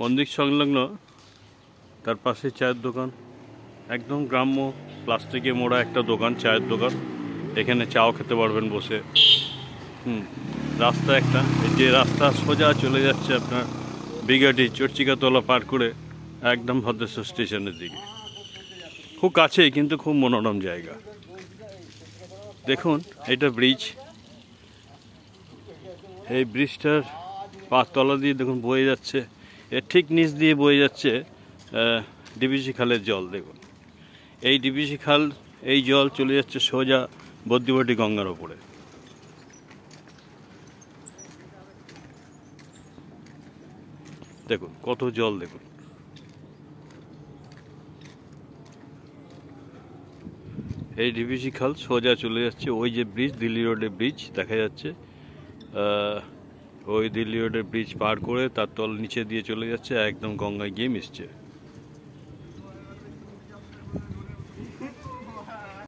মন্দির সংলগ্ন তার পাশে চায়ের দোকান, একদম গ্রাম্য প্লাস্টিকে মোড়া একটা দোকান, চায়ের দোকান। এখানে চাও খেতে পারবেন বসে। রাস্তা একটা, যে রাস্তা সোজা চলে যাচ্ছে আপনার বিঘাটি চর্চিকাতলা পার করে একদম ভদ্রেশ্বর স্টেশনের দিকে, খুব কাছেই কিন্তু খুব মনোরম জায়গা। দেখুন এটা ব্রিজ, এই ব্রিজটার তলা দিয়ে দেখুন বয়ে যাচ্ছে, এর ঠিক নিচ দিয়ে বয়ে যাচ্ছে ডিবিসি খালের জল। দেখুন এই ডিবিসি খাল, এই জল চলে যাচ্ছে সোজা বদ্যিবাটি গঙ্গার ওপরে। দেখুন কত জল, দেখুন এই ডিবিসি খাল সোজা চলে যাচ্ছে ওই যে ব্রিজ, দিল্লি রোডের ব্রিজ দেখা যাচ্ছে, ওই দিল্লি রোডের ব্রিজ পার করে তার তল নিচে দিয়ে চলে যাচ্ছে, একদম গঙ্গায় গিয়ে মিশছে।